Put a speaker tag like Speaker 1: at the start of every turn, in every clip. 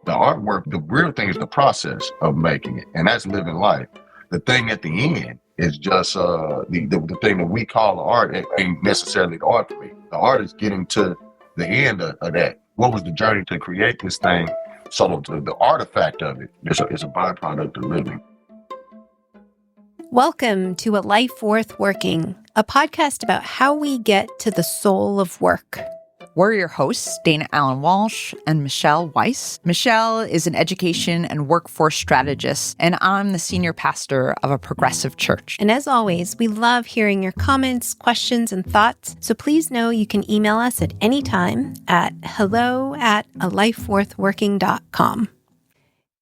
Speaker 1: The artwork, the real thing is the process of making it, and that's living life. The thing at the end is just the thing that we call art. It ain't necessarily the art for me. The art is getting to the end of that. What was the journey to create this thing? So the artifact of it is a byproduct of living.
Speaker 2: Welcome to A Life Worth Working, a podcast about how we get to the soul of work.
Speaker 3: We're your hosts, Dana Allen Walsh and Michelle Weiss. Michelle is an education and workforce strategist, and I'm the senior pastor of a progressive church.
Speaker 2: And as always, we love hearing your comments, questions, and thoughts. So please know you can email us at any time at hello@alifeworthworking.com.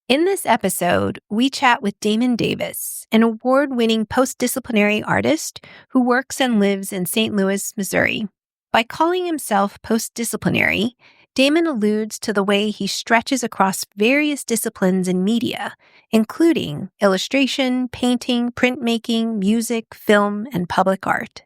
Speaker 2: In this episode, we chat with Damon Davis, an award-winning post-disciplinary artist who works and lives in St. Louis, Missouri. By calling himself post-disciplinary, Damon alludes to the way he stretches across various disciplines in media, including illustration, painting, printmaking, music, film, and public art.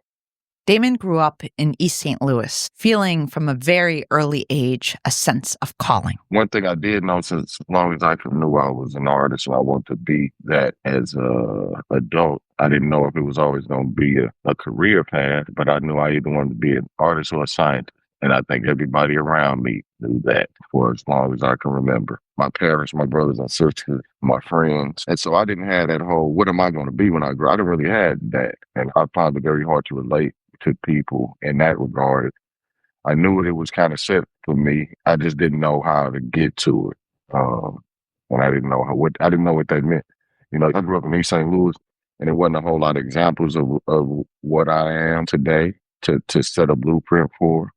Speaker 3: Damon grew up in East St. Louis, feeling from a very early age a sense of calling.
Speaker 1: One thing I did know since as long as I knew I was an artist, so I wanted to be that as an adult. I didn't know if it was always going to be a career path, but I knew I either wanted to be an artist or a scientist. And I think everybody around me knew that for as long as I can remember. My parents, my brothers and sisters, my friends. And so I didn't have that whole, what am I going to be when I grow? I didn't really have that. And I found it very hard to relate to people in that regard. I knew it was kind of set for me. I just didn't know how to get to it. And I didn't know I didn't know what that meant. You know, I grew up in East St. Louis, and there wasn't a whole lot of examples of what I am today to set a blueprint for.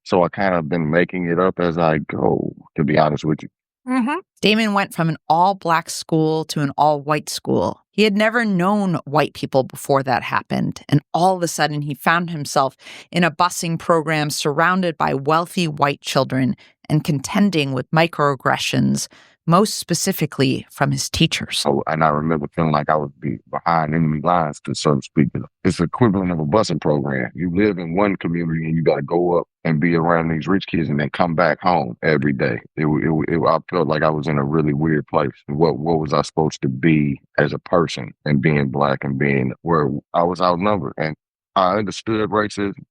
Speaker 1: So I kind of been making it up as I go, to be honest with you.
Speaker 3: Mm-hmm. Damon went from an all-black school to an all-white school. He had never known white people before that happened, and all of a sudden he found himself in a busing program surrounded by wealthy white children and contending with microaggressions, most specifically from his teachers.
Speaker 1: And I remember feeling like I would be behind enemy lines, to so to speak. It's the equivalent of a busing program. You live in one community and you got to go up and be around these rich kids and then come back home every day. I felt like I was in a really weird place. What was I supposed to be as a person, and being black and being where I was outnumbered? And I understood racism,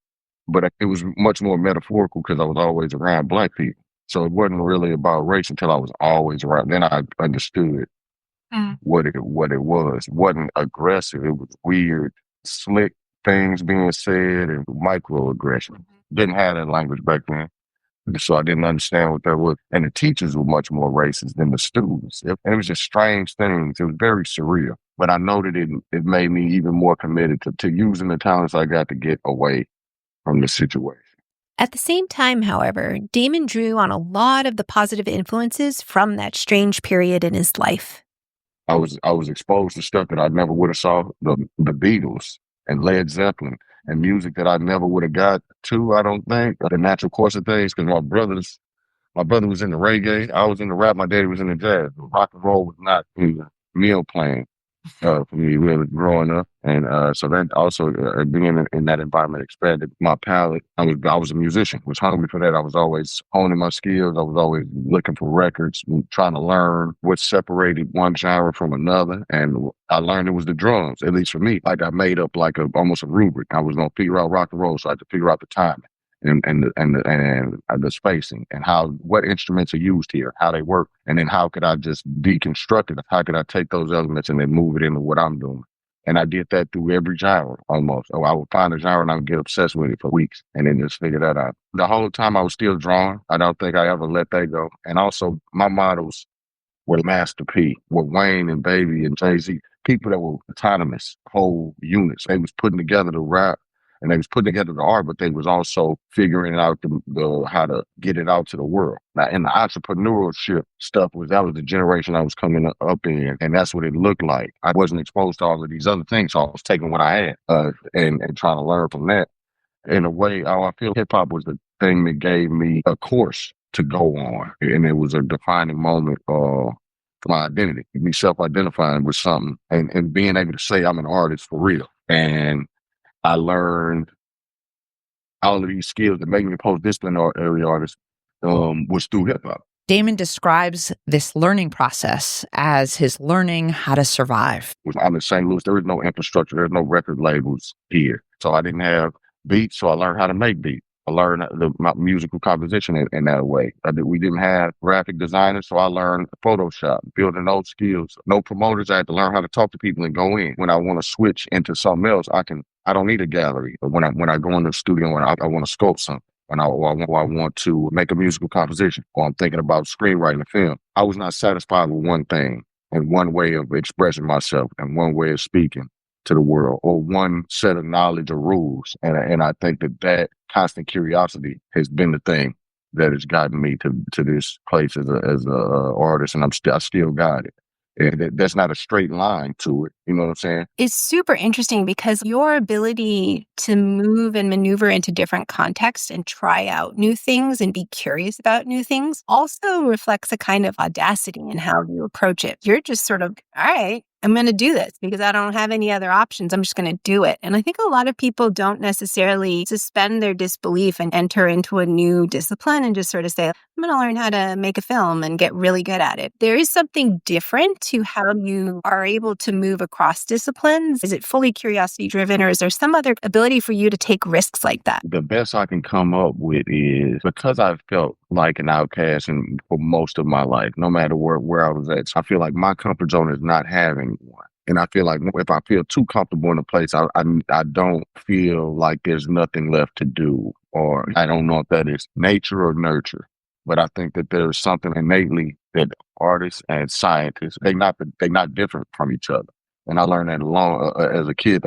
Speaker 1: but it was much more metaphorical because I was always around black people. So it wasn't really about race until I was always around. Then I understood what it was. It wasn't aggressive. It was weird, slick things being said and microaggression. Didn't have that language back then. So I didn't understand what that was. And the teachers were much more racist than the students. And it was just strange things. It was very surreal. But I know that it made me even more committed to using the talents I got to get away from the situation.
Speaker 2: At the same time, however, Damon drew on a lot of the positive influences from that strange period in his life.
Speaker 1: I was exposed to stuff that I never would have saw, the Beatles and Led Zeppelin, and music that I never would have got to, I don't think, the natural course of things, because my brother was in the reggae, I was in the rap, my daddy was in the jazz. Rock and roll was not meal plan for me really growing up. And so that also, being in that environment expanded my palette. I was a musician, was hungry for that. I was always honing my skills. I was always looking for records, trying to learn what separated one genre from another. And I learned it was the drums, at least for me. Like I made up like almost a rubric. I was going to figure out rock and roll, so I had to figure out the timing and the spacing and what instruments are used here, how they work, and then how could I just deconstruct it? How could I take those elements and then move it into what I'm doing? And I did that through every genre almost. So I would find a genre and I would get obsessed with it for weeks and then just figure that out. The whole time I was still drawing. I don't think I ever let that go. And also my models were Master P, were Wayne and Baby and Jay-Z, people that were autonomous, whole units. They was putting together the rap and they was putting together the art, but they was also figuring out how to get it out to the world. Now, in the entrepreneurship stuff, that was the generation I was coming up in, and that's what it looked like. I wasn't exposed to all of these other things, so I was taking what I had and trying to learn from that. In a way, I feel hip-hop was the thing that gave me a course to go on, and it was a defining moment for my identity, me self-identifying with something and being able to say I'm an artist for real. And I learned all of these skills that make me a post-disciplinary artist was through hip-hop.
Speaker 3: Damon describes this learning process as his learning how to survive.
Speaker 1: I'm in St. Louis. There is no infrastructure. There's no record labels here. So I didn't have beats, so I learned how to make beats. I learned my musical composition in that way. We didn't have graphic designers, so I learned Photoshop, building those skills. No promoters. I had to learn how to talk to people and go in. When I want to switch into something else, I don't need a gallery. But when I go in the studio and I want to sculpt something, and I want to make a musical composition, or I'm thinking about screenwriting a film, I was not satisfied with one thing and one way of expressing myself and one way of speaking to the world, or one set of knowledge or rules. And I think that constant curiosity has been the thing that has gotten me to this place as a artist, and I still got it. And that's not a straight line to it. You know what I'm saying?
Speaker 2: It's super interesting because your ability to move and maneuver into different contexts and try out new things and be curious about new things also reflects a kind of audacity in how you approach it. You're just sort of, all right, I'm going to do this because I don't have any other options. I'm just going to do it. And I think a lot of people don't necessarily suspend their disbelief and enter into a new discipline and just sort of say, I'm going to learn how to make a film and get really good at it. There is something different to how you are able to move across disciplines. Is it fully curiosity driven, or is there some other ability for you to take risks like that?
Speaker 1: The best I can come up with is, because I've felt like an outcast for most of my life, no matter where I was at. So I feel like my comfort zone is not having one. And I feel like if I feel too comfortable in a place, I don't feel like there's nothing left to do. Or I don't know if that is nature or nurture. But I think that there's something innately that artists and scientists, they're not different from each other. And I learned that as a kid.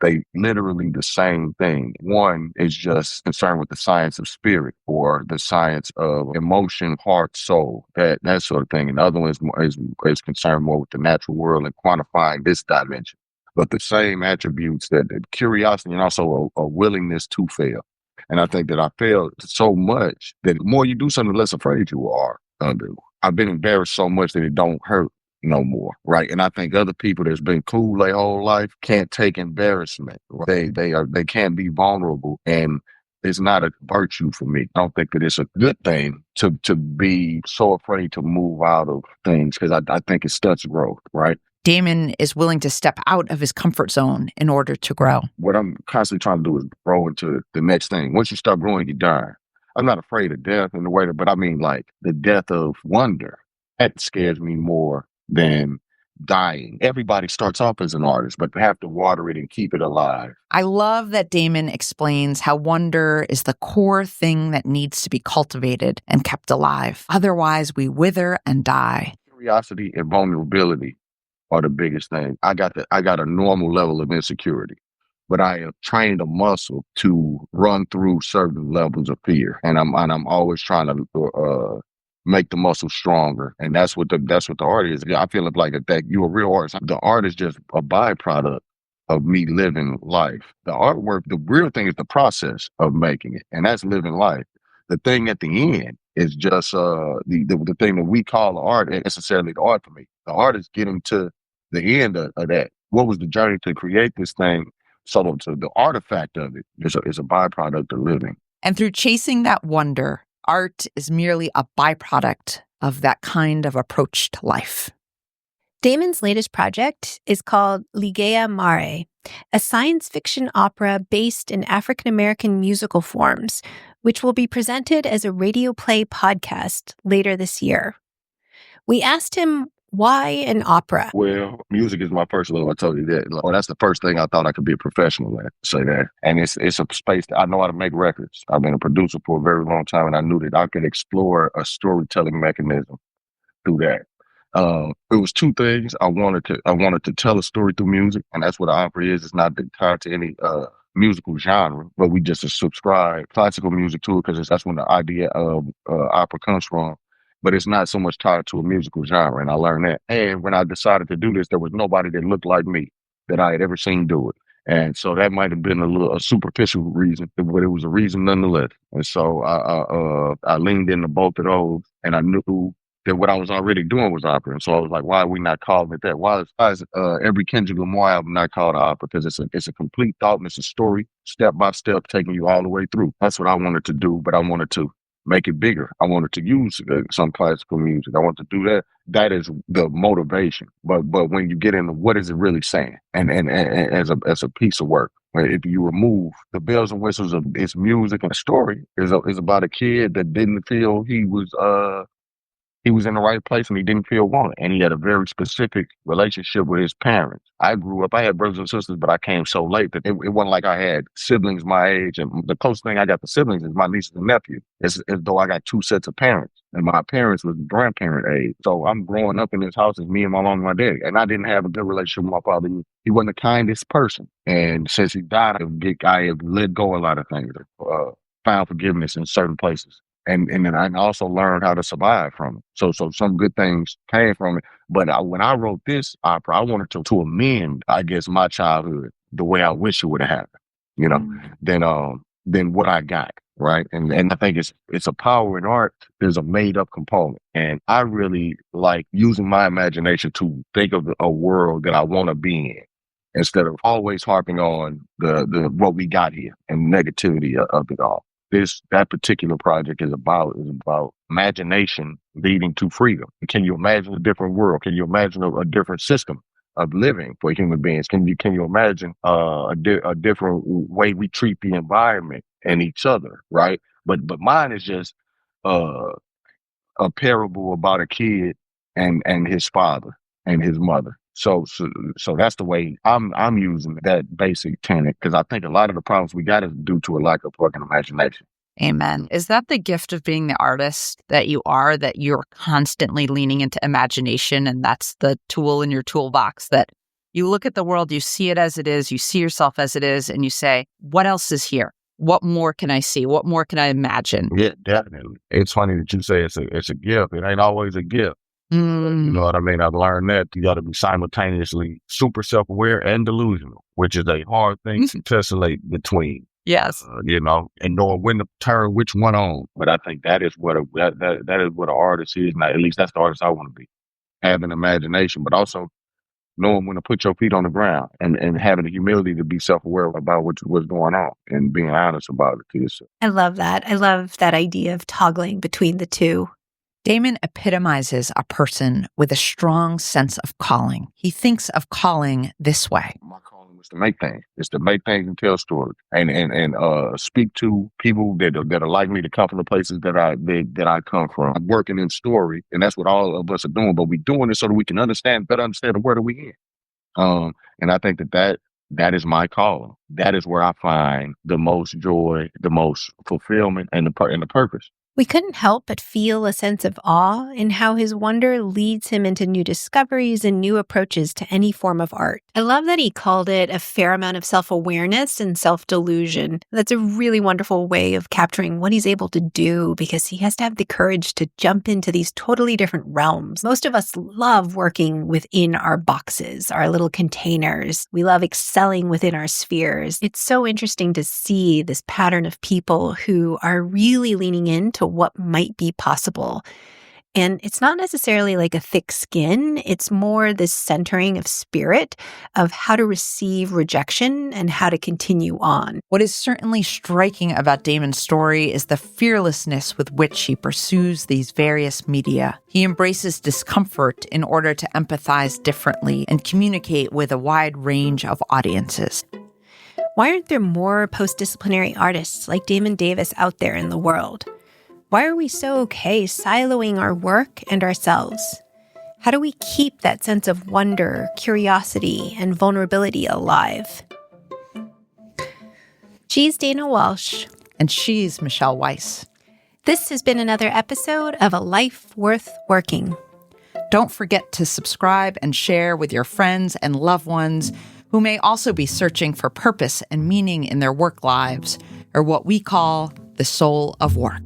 Speaker 1: They literally the same thing. One is just concerned with the science of spirit, or the science of emotion, heart, soul, that sort of thing. And the other one is concerned more with the natural world and quantifying this dimension. But the same attributes, that curiosity and also a willingness to fail. And I think that I failed so much that the more you do something, the less afraid you are of it. I've been embarrassed so much that it don't hurt no more, right? And I think other people that's been cool their whole life can't take embarrassment. Right? They can't be vulnerable, and it's not a virtue for me. I don't think that it's a good thing to be so afraid to move out of things, because I think it stunts growth, right?
Speaker 3: Damon is willing to step out of his comfort zone in order to grow.
Speaker 1: What I'm constantly trying to do is grow into the next thing. Once you start growing, you die. I'm not afraid of death in the way but I mean, like, the death of wonder. That scares me more than dying. Everybody starts off as an artist, but they have to water it and keep it alive.
Speaker 3: I love that Damon explains how wonder is the core thing that needs to be cultivated and kept alive. Otherwise, we wither and die.
Speaker 1: Curiosity and vulnerability are the biggest thing. I got a normal level of insecurity, but I have trained a muscle to run through certain levels of fear, and I'm always trying to make the muscle stronger. And that's what the art is. I feel like that you're a real artist. The art is just a byproduct of me living life. The artwork, the real thing is the process of making it, and that's living life. The thing at the end is just the thing that we call the art ain't necessarily the art for me. The art is getting to the end of that. What was the journey to create this thing? So the artifact of it is a byproduct of living.
Speaker 3: And through chasing that wonder, art is merely a byproduct of that kind of approach to life.
Speaker 2: Damon's latest project is called Ligeia Mare, a science fiction opera based in African-American musical forms, which will be presented as a radio play podcast later this year. We asked him, why an opera?
Speaker 1: Well, music is my first love. I told you that. Well, that's the first thing I thought I could be a professional at, say that. And it's a space that I know how to make records. I've been a producer for a very long time, and I knew that I could explore a storytelling mechanism through that. It was two things. I wanted to tell a story through music, and that's what an opera is. It's not tied to any musical genre, but we just subscribe classical music to it, because that's when the idea of opera comes from. But it's not so much tied to a musical genre, and I learned that. And when I decided to do this, there was nobody that looked like me that I had ever seen do it. And so that might have been a superficial reason, but it was a reason nonetheless. And so I leaned into both of those, and I knew that what I was already doing was opera. And so I was like, why are we not calling it that? Why is every Kendrick Lamar album not called an opera? Because it's a complete thought, and it's a story, step by step, taking you all the way through. That's what I wanted to do, but I wanted to make it bigger. I wanted to use some classical music. I want to do that. That is the motivation. But when you get into what is it really saying, and as a piece of work, if you remove the bells and whistles of its music and story, is about a kid that didn't feel he was in the right place and he didn't feel wanted. And he had a very specific relationship with his parents. I grew up, I had brothers and sisters, but I came so late that it wasn't like I had siblings my age. And the closest thing I got to siblings is my nieces and nephews. It's as though I got two sets of parents. And my parents was grandparent age. So I'm growing up in this house as me and my mom and my dad. And I didn't have a good relationship with my father. He wasn't the kindest person. And since he died, I have let go a lot of things, found forgiveness in certain places. And then I also learned how to survive from it. So some good things came from it. But when I wrote this opera, I wanted to amend, I guess, my childhood the way I wish it would have happened, you know, than what I got, right? And I think it's a power in art. There's a made up component, and I really like using my imagination to think of a world that I want to be in, instead of always harping on the what we got here and negativity of it all. That particular project is about imagination leading to freedom. Can you imagine a different world? Can you imagine a different system of living for human beings? Can you imagine a different way we treat the environment and each other? Right. But mine is just a parable about a kid and his father and his mother. So that's the way I'm using that basic tenet, because I think a lot of the problems we got is due to a lack of fucking imagination.
Speaker 3: Amen. Is that the gift of being the artist that you're constantly leaning into imagination, and that's the tool in your toolbox, that you look at the world, you see it as it is, you see yourself as it is, and you say, what else is here? What more can I see? What more can I imagine?
Speaker 1: Yeah, definitely. It's funny that you say it's a gift. It ain't always a gift. You know what I mean? I've learned that you got to be simultaneously super self-aware and delusional, which is a hard thing to tessellate between.
Speaker 3: Yes,
Speaker 1: you know, and knowing when to turn which one on. But I think that is what that is what an artist is. Now, at least that's the artist I want to be. Having imagination, but also knowing when to put your feet on the ground and having the humility to be self-aware about what's going on and being honest about it to yourself.
Speaker 2: I love that. I love that idea of toggling between the two.
Speaker 3: Damon epitomizes a person with a strong sense of calling. He thinks of calling this way.
Speaker 1: My calling was to make things. It's to make things and tell stories and speak to people that are like me to come from the places that I come from. I'm working in story, and that's what all of us are doing. But we're doing it so that we can better understand the world that we're in. And I think that is my calling. That is where I find the most joy, the most fulfillment, and the purpose.
Speaker 2: We couldn't help but feel a sense of awe in how his wonder leads him into new discoveries and new approaches to any form of art. I love that he called it a fair amount of self-awareness and self-delusion. That's a really wonderful way of capturing what he's able to do, because he has to have the courage to jump into these totally different realms. Most of us love working within our boxes, our little containers. We love excelling within our spheres. It's so interesting to see this pattern of people who are really leaning into what might be possible. And it's not necessarily like a thick skin. It's more this centering of spirit, of how to receive rejection and how to continue on.
Speaker 3: What is certainly striking about Damon's story is the fearlessness with which he pursues these various media. He embraces discomfort in order to empathize differently and communicate with a wide range of audiences.
Speaker 2: Why aren't there more post-disciplinary artists like Damon Davis out there in the world? Why are we so okay siloing our work and ourselves? How do we keep that sense of wonder, curiosity, and vulnerability alive? She's Dana Walsh.
Speaker 3: And she's Michelle Weiss.
Speaker 2: This has been another episode of A Life Worth Working.
Speaker 3: Don't forget to subscribe and share with your friends and loved ones who may also be searching for purpose and meaning in their work lives, or what we call the soul of work.